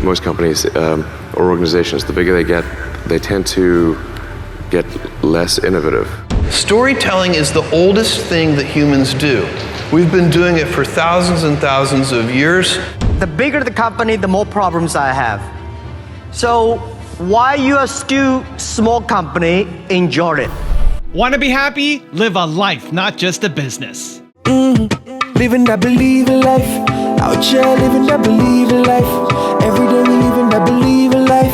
most companies or organizations, the bigger they get, they tend to get less innovative. Storytelling is the oldest thing that humans do. We've been doing it for thousands and thousands of years. The bigger the company, the more problems I have. So why you are still small company, enjoy it. Want to be happy? Live a life, not just a business. Living that believing life. Out here living that believing life. Every day we living that believing life.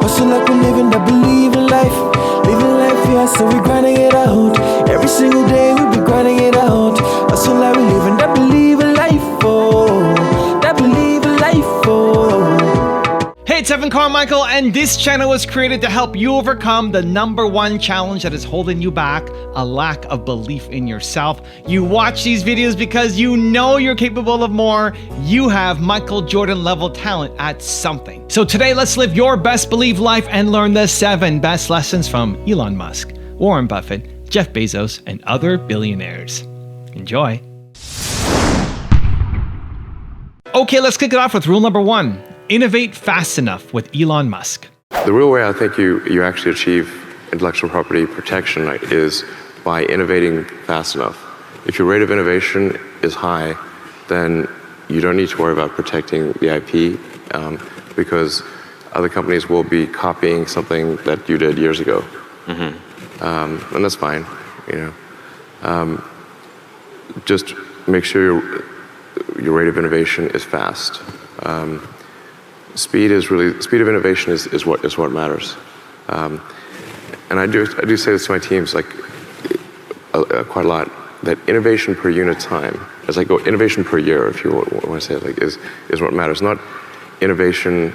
Hustle like we living that believing life. Living life, yeah, so we grinding it out. Every single day we be grinding it out. Hustle like we living that believing life, oh. That believing life, oh. Hey, it's Evan Carmichael, and this channel was created to help you overcome the #1 challenge that is holding you back, a lack of belief in yourself. You watch these videos because you know you're capable of more. You have Michael Jordan level talent at something. So today, let's live your best belief life and learn the 7 best lessons from Elon Musk, Warren Buffett, Jeff Bezos, and other billionaires. Enjoy. Okay, let's kick it off with rule number 1. Innovate fast enough with Elon Musk. The real way I think you actually achieve intellectual property protection is by innovating fast enough. If your rate of innovation is high, then you don't need to worry about protecting the IP because other companies will be copying something that you did years ago. And that's fine, you know. Just make sure your rate of innovation is fast. Speed of innovation is what matters. And I do say this to my teams like quite a lot, that innovation per unit time, as I go innovation per year, if you want to say it, like is what matters, not innovation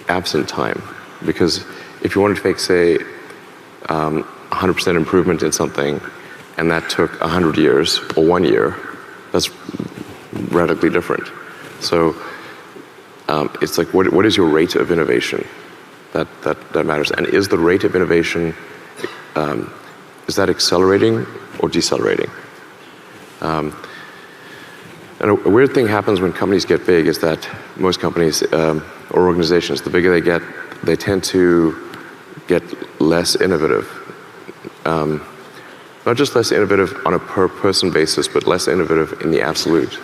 absent time. Because if you wanted to make, say, 100% improvement in something, and that took 100 years or 1 year, that's radically different. So it's like, what is your rate of innovation? That matters. And is the rate of innovation, is that accelerating or decelerating? And a weird thing happens when companies get big is that most companies or organizations, the bigger they get, they tend to get less innovative. Not just less innovative on a per person basis, but less innovative in the absolute.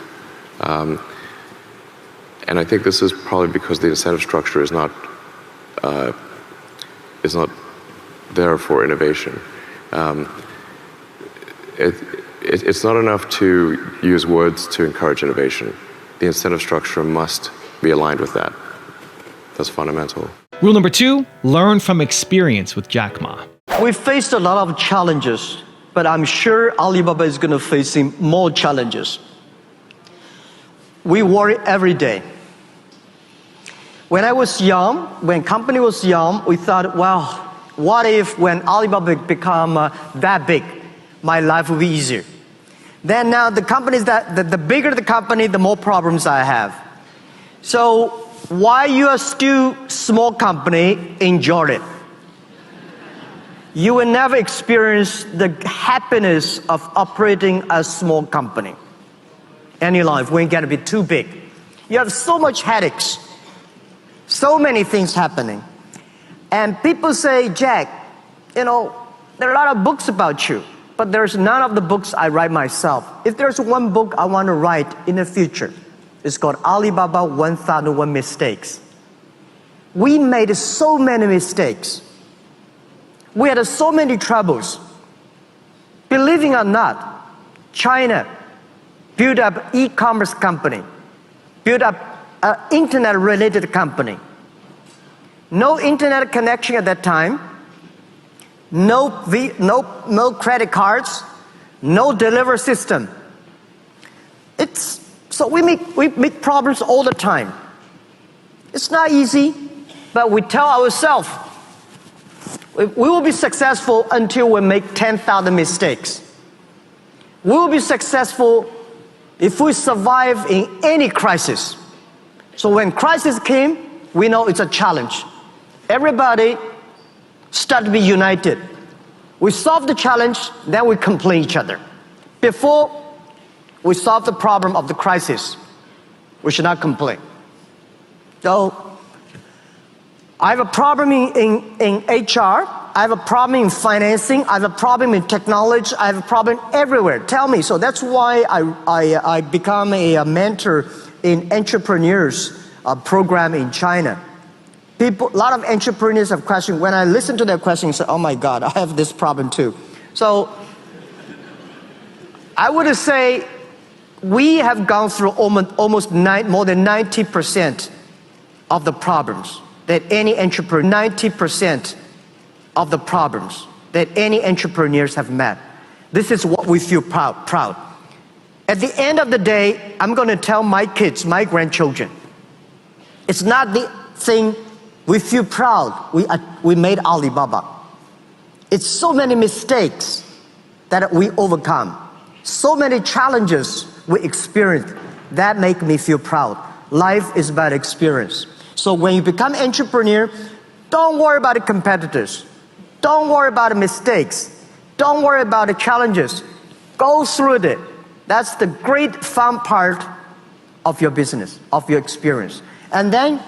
And I think this is probably because the incentive structure is not there for innovation. It's not enough to use words to encourage innovation. The incentive structure must be aligned with that. That's fundamental. Rule number 2, learn from experience with Jack Ma. We faced a lot of challenges, but I'm sure Alibaba is going to face more challenges. We worry every day. When I was young, when company was young, we thought, well, what if when Alibaba become that big, my life will be easier. Then now the companies the bigger the company, the more problems I have. So why you are still small company, enjoy it. You will never experience the happiness of operating a small company in your life when you get to be too big. You have so much headaches, so many things happening. And people say, Jack, you know, there are a lot of books about you, but there's none of the books I write myself. If there's one book I want to write in the future, it's called Alibaba 1001 Mistakes. We made so many mistakes. We had so many troubles. Believing it or not, China built up e-commerce company, built up an internet-related company. No internet connection at that time, no credit cards, no delivery system. So we make problems all the time. It's not easy, but we tell ourselves, we will be successful until we make 10,000 mistakes. We will be successful if we survive in any crisis. So when crisis came, we know it's a challenge. Everybody start to be united. We solve the challenge, then we complain each other. Before we solve the problem of the crisis, we should not complain. So I have a problem in HR. I have a problem in financing. I have a problem in technology. I have a problem everywhere. Tell me. So that's why I become a mentor in entrepreneurs program in China. A lot of entrepreneurs have questions. When I listen to their questions, I say, oh my God, I have this problem too. So I would say we have gone through almost more than 90% of the problems that any entrepreneur, 90% of the problems that any entrepreneurs have met. This is what we feel proud. At the end of the day, I'm going to tell my kids, my grandchildren, it's not the thing we feel proud we made Alibaba. It's so many mistakes that we overcome, so many challenges we experience that make me feel proud. Life is about experience. So when you become entrepreneur, don't worry about the competitors. Don't worry about the mistakes. Don't worry about the challenges. Go through it. That's the great fun part of your business, of your experience. And then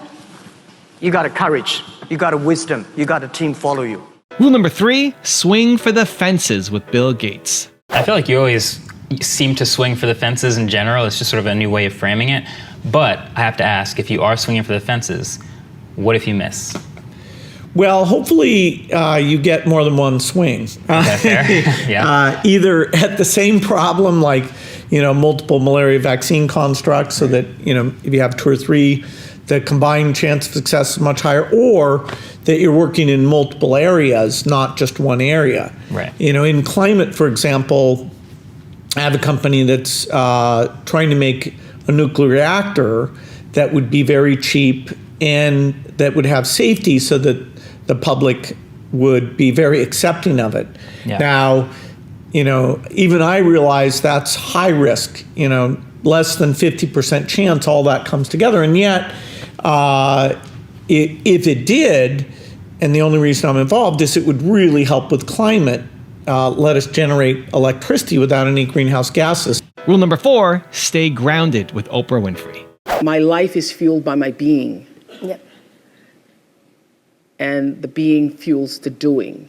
you got a courage, you got a wisdom, you got a team follow you. Rule number 3, swing for the fences with Bill Gates. I feel like you always seem to swing for the fences in general. It's just sort of a new way of framing it. But I have to ask, if you are swinging for the fences, what if you miss? Well, hopefully you get more than one swing. Is that fair? Yeah. Either at the same problem, like multiple malaria vaccine constructs, so that if you have 2 or 3, the combined chance of success is much higher, or that you're working in multiple areas, not just one area. Right. In climate, for example, I have a company that's trying to make a nuclear reactor that would be very cheap and that would have safety so that the public would be very accepting of it. Yeah. Now, even I realize that's high risk, less than 50% chance all that comes together. And yet, if it did, and the only reason I'm involved is it would really help with climate, let us generate electricity without any greenhouse gases. Rule number 4, stay grounded with Oprah Winfrey. My life is fueled by my being. Yep. And the being fuels the doing.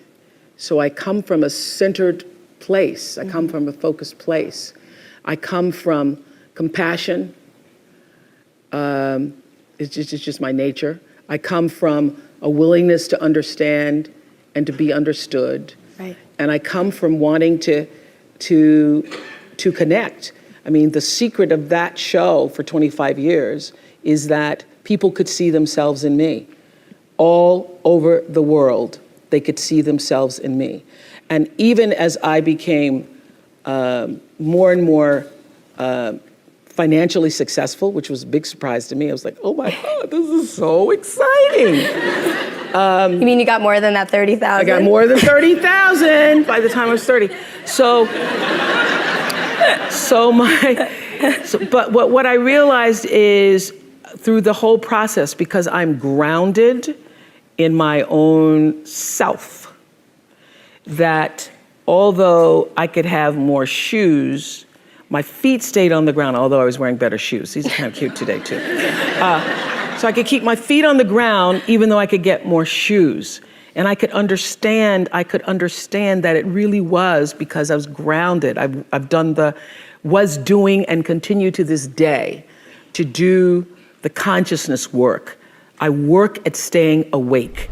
So I come from a centered place. I come from a focused place. I come from compassion. It's just my nature. I come from a willingness to understand and to be understood. Right. And I come from wanting to connect. I mean, the secret of that show for 25 years is that people could see themselves in me. All over the world, they could see themselves in me. And even as I became more and more financially successful, which was a big surprise to me, I was like, oh my God, this is so exciting. You mean you got more than that 30,000? I got more than 30,000 by the time I was 30. But what I realized is through the whole process, because I'm grounded in my own self, that although I could have more shoes, my feet stayed on the ground, although I was wearing better shoes. These are kind of cute today too. So I could keep my feet on the ground even though I could get more shoes. And I could understand that it really was because I was grounded. I've done was doing and continue to this day to do the consciousness work. I work at staying awake.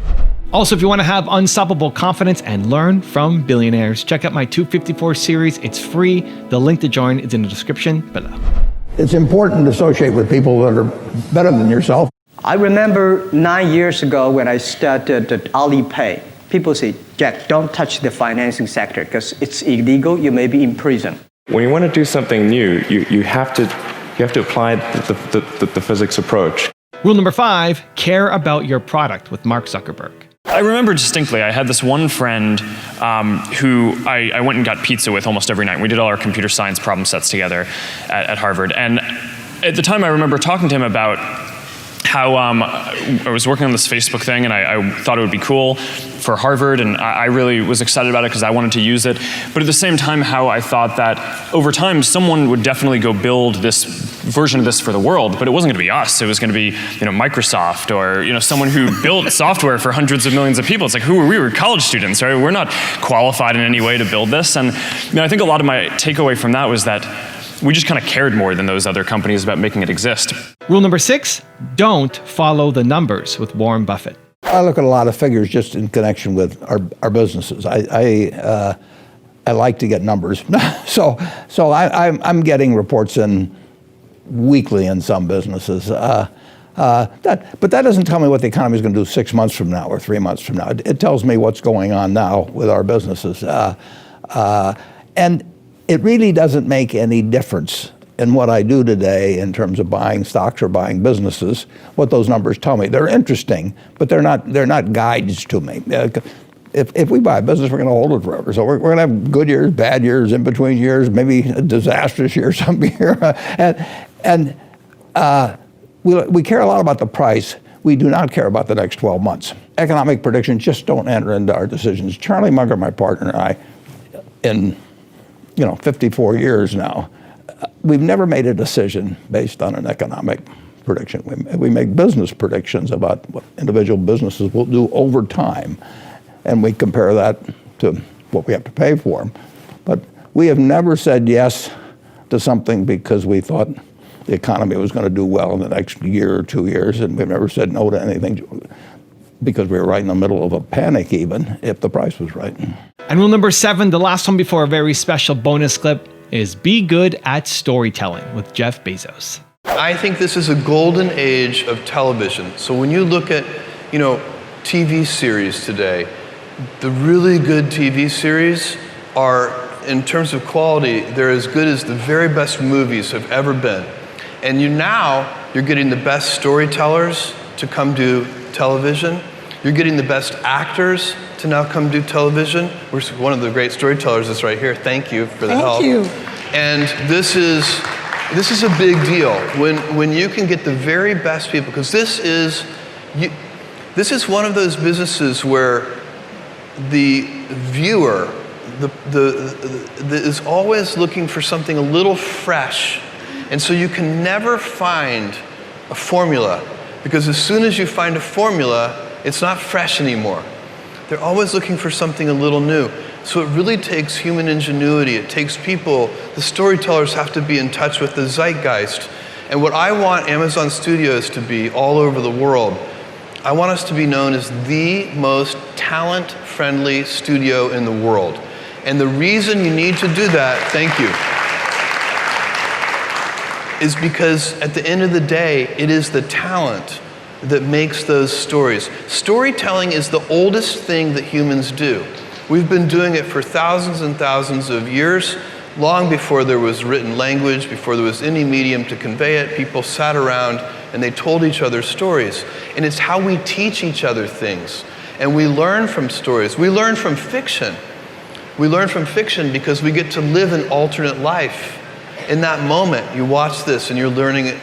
Also, if you want to have unstoppable confidence and learn from billionaires, check out my 254 series. It's free. The link to join is in the description below. It's important to associate with people that are better than yourself. I remember 9 years ago when I started at Alipay, people say, Jack, don't touch the financing sector because it's illegal, you may be in prison. When you want to do something new, you have to apply the physics approach. Rule number 5, care about your product with Mark Zuckerberg. I remember distinctly, I had this one friend who I went and got pizza with almost every night. We did all our computer science problem sets together at Harvard. And at the time, I remember talking to him about how I was working on this Facebook thing, and I thought it would be cool for Harvard, and I really was excited about it because I wanted to use it. But at the same time, how I thought that over time, someone would definitely go build this version of this for the world, but it wasn't going to be us. It was going to be, Microsoft, or someone who built software for hundreds of millions of people. It's like, who are we? We're college students, right? We're not qualified in any way to build this. And I think a lot of my takeaway from that was that we just kind of cared more than those other companies about making it exist. Rule number 6, don't follow the numbers with Warren Buffett. I look at a lot of figures just in connection with our businesses. I like to get numbers, so I'm getting reports in weekly in some businesses. But that doesn't tell me what the economy is going to do 6 months from now or 3 months from now. It tells me what's going on now with our businesses, and it really doesn't make any difference in what I do today in terms of buying stocks or buying businesses, what those numbers tell me. They're interesting, but they're not guides to me. If we buy a business, we're going to hold it forever. So we're going to have good years, bad years, in between years, maybe a disastrous year some year. And we care a lot about the price. We do not care about the next 12 months. Economic predictions just don't enter into our decisions. Charlie Munger, my partner, and I, in 54 years now, we've never made a decision based on an economic prediction. We make business predictions about what individual businesses will do over time, and we compare that to what we have to pay for them. But we have never said yes to something because we thought the economy was going to do well in the next year or 2 years, and we've never said no to anything because we were right in the middle of a panic, even if the price was right. And rule number 7, the last one before a very special bonus clip, is be good at storytelling with Jeff Bezos. I think this is a golden age of television. So when you look at, TV series today, the really good TV series are, in terms of quality, they're as good as the very best movies have ever been. And you're getting the best storytellers to come do television. You're getting the best actors to now come do television. One of the great storytellers is right here. Thank you for the help. Thank you. And this is a big deal when you can get the very best people, because this is one of those businesses where the viewer is always looking for something a little fresh, and so you can never find a formula, because as soon as you find a formula, it's not fresh anymore. They're always looking for something a little new. So it really takes human ingenuity. It takes people. The storytellers have to be in touch with the zeitgeist. And what I want Amazon Studios to be all over the world, I want us to be known as the most talent-friendly studio in the world. And the reason you need to do that, thank you, is because at the end of the day, it is the talent that makes those stories. Storytelling is the oldest thing that humans do. We've been doing it for thousands and thousands of years. Long before there was written language, before there was any medium to convey it, people sat around and they told each other stories. And it's how we teach each other things. And we learn from stories. We learn from fiction. We learn from fiction because we get to live an alternate life. In that moment, you watch this and you're learning it.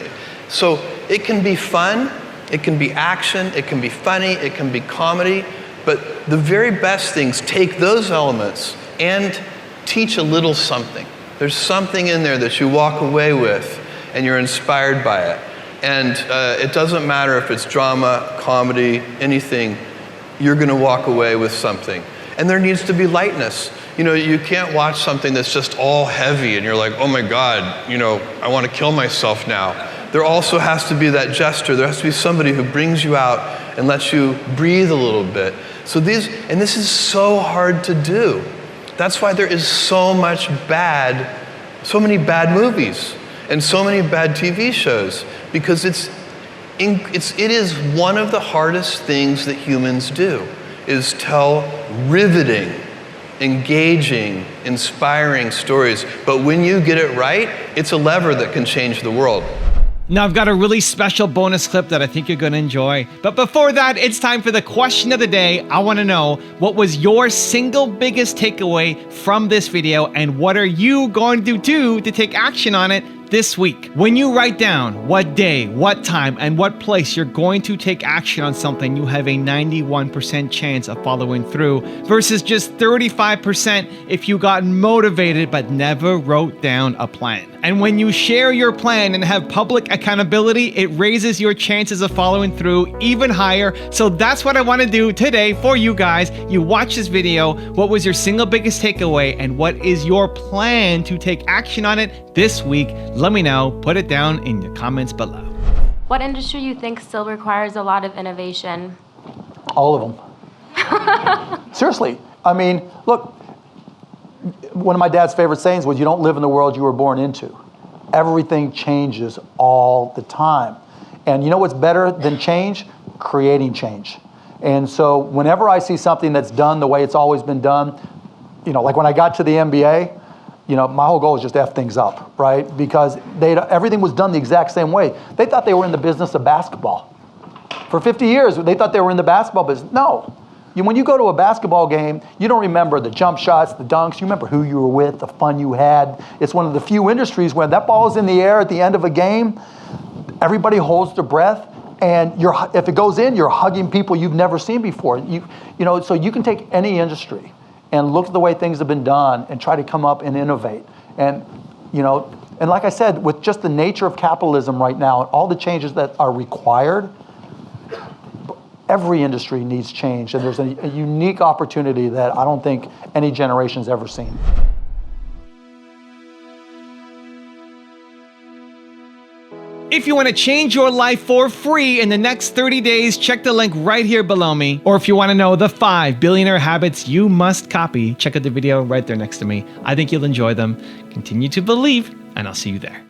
So it can be fun, it can be action, it can be funny, it can be comedy. But the very best things take those elements and teach a little something. There's something in there that you walk away with and you're inspired by it. And it doesn't matter if it's drama, comedy, anything, you're going to walk away with something. And there needs to be lightness. You can't watch something that's just all heavy and you're like, oh my God, I want to kill myself now. There also has to be that gesture. There has to be somebody who brings you out and lets you breathe a little bit. So this is so hard to do. That's why there is so many bad movies and so many bad TV shows, because it is one of the hardest things that humans do, is tell riveting, engaging, inspiring stories. But when you get it right, it's a lever that can change the world. Now I've got a really special bonus clip that I think you're going to enjoy. But before that, it's time for the question of the day. I want to know, what was your single biggest takeaway from this video, and what are you going to do to take action on it this week. When you write down what day, what time, and what place you're going to take action on something, you have a 91% chance of following through versus just 35% if you got motivated but never wrote down a plan. And when you share your plan and have public accountability, it raises your chances of following through even higher. So that's what I want to do today for you guys. You watch this video. What was your single biggest takeaway, and what is your plan to take action on it this week? Let me know. Put it down in the comments below. What industry you think still requires a lot of innovation? All of them. Seriously. I mean, look, one of my dad's favorite sayings was, you don't live in the world you were born into. Everything changes all the time. And you know what's better than change? Creating change. And so whenever I see something that's done the way it's always been done, you know, like when I got to the NBA, you know, my whole goal was just to F things up, right? Because everything was done the exact same way. They thought they were in the business of basketball. For 50 years, they thought they were in the basketball business. No. When you go to a basketball game, you don't remember the jump shots, the dunks. You remember who you were with, the fun you had. It's one of the few industries where that ball is in the air at the end of a game, everybody holds their breath, and if it goes in, you're hugging people you've never seen before. You know, so you can take any industry and look at the way things have been done and try to come up and innovate. And, you know, and like I said, with just the nature of capitalism right now, and all the changes that are required, every industry needs change, and there's a unique opportunity that I don't think any generation's ever seen. If you want to change your life for free in the next 30 days, check the link right here below me. Or if you want to know the 5 billionaire habits you must copy, check out the video right there next to me. I think you'll enjoy them. Continue to believe, and I'll see you there.